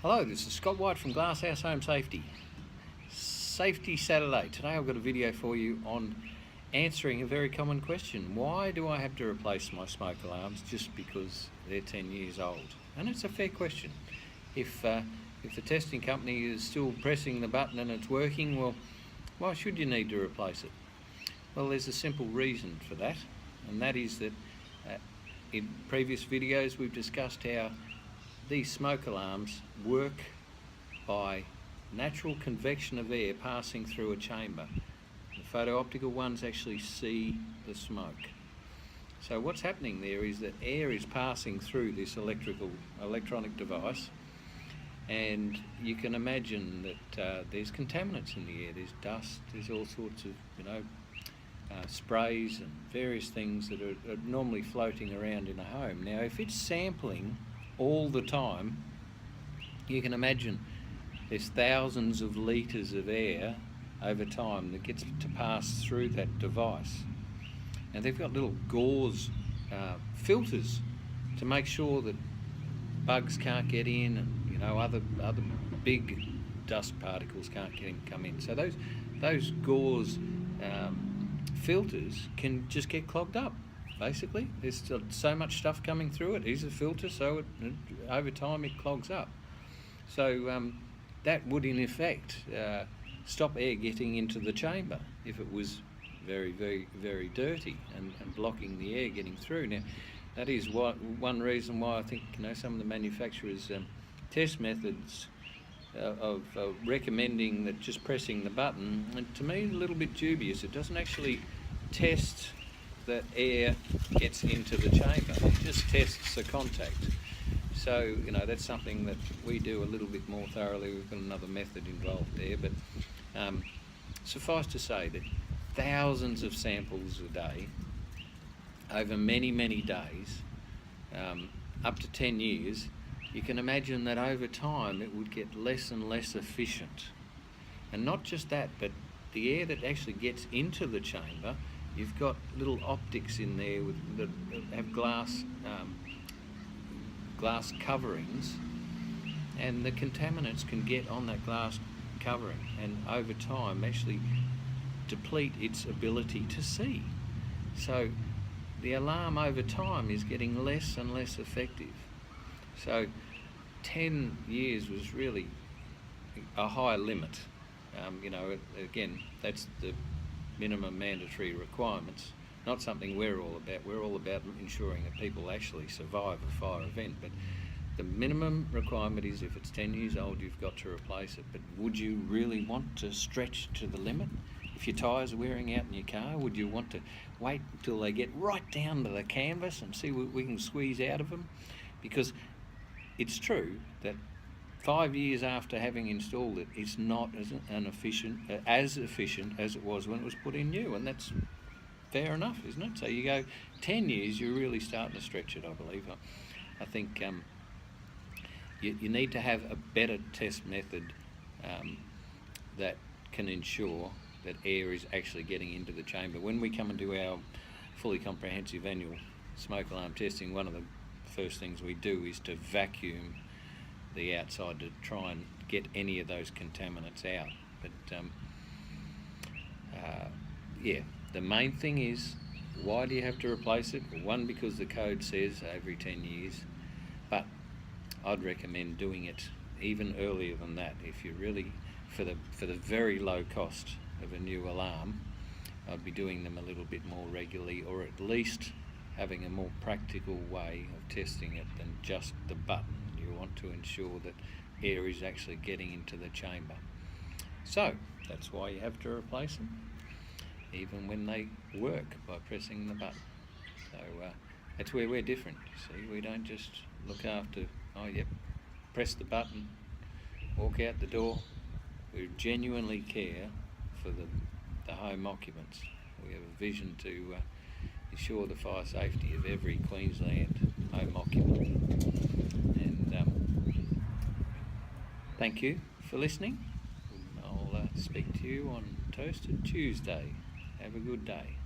Hello, this is Scott White from Glasshouse Home Safety. Safety Saturday. Today I've got a video for you on answering a very common question. Why do I have to replace my smoke alarms just because they're 10 years old? And it's a fair question. If the testing company is still pressing the button and it's working, well, why should you need to replace it? Well, there's a simple reason for that, and that is that in previous videos we've discussed how these smoke alarms work by natural convection of air passing through a chamber. The photo-optical ones actually see the smoke. So what's happening there is that air is passing through this electronic device, and you can imagine that there's contaminants in the air. There's dust, there's all sorts of sprays and various things that are normally floating around in a home. Now if it's sampling all the time, you can imagine there's thousands of litres of air over time that gets to pass through that device. And they've got little gauze filters to make sure that bugs can't get in, and other big dust particles can't come in. So those gauze filters can just get clogged up. Basically, there's so much stuff coming through it. It's a filter, so over time it clogs up. So that would in effect stop air getting into the chamber if it was very, very, very dirty and blocking the air getting through. Now, that is one reason why I think some of the manufacturers' test methods of recommending that just pressing the button, and to me, a little bit dubious. It doesn't actually test that air gets into the chamber. It just tests the contact. So that's something that we do a little bit more thoroughly. We've got another method involved there, but suffice to say that thousands of samples a day over many, many days, up to 10 years, you can imagine that over time it would get less and less efficient. And not just that, but the air that actually gets into the chamber, you've got little optics in there that have glass coverings, and the contaminants can get on that glass covering and over time actually deplete its ability to see. So the alarm over time is getting less and less effective. So 10 years was really a high limit. Again, that's the minimum mandatory requirements. Not something we're all about. We're all about ensuring that people actually survive a fire event. But the minimum requirement is if it's 10 years old, you've got to replace it. But would you really want to stretch to the limit? If your tyres are wearing out in your car, would you want to wait until they get right down to the canvas and see what we can squeeze out of them? Because it's true that 5 years after having installed it, it's not as efficient as it was when it was put in new, and that's fair enough, isn't it? So you go 10 years, you're really starting to stretch it, I believe. I think you need to have a better test method that can ensure that air is actually getting into the chamber. When we come and do our fully comprehensive annual smoke alarm testing, one of the first things we do is to vacuum the outside to try and get any of those contaminants out. But yeah, the main thing is, why do you have to replace it? Well, one, because the code says every 10 years, but I'd recommend doing it even earlier than that. If you really, for the very low cost of a new alarm, I'd be doing them a little bit more regularly, or at least having a more practical way of testing it than just the button. You want to ensure that air is actually getting into the chamber. So that's why you have to replace them, even when they work, by pressing the button. So that's where we're different. See, we don't just look after, press the button, walk out the door. We genuinely care for the home occupants. We have a vision to ensure the fire safety of every Queensland home occupant. And thank you for listening. I'll speak to you on Toasted Tuesday. Have a good day.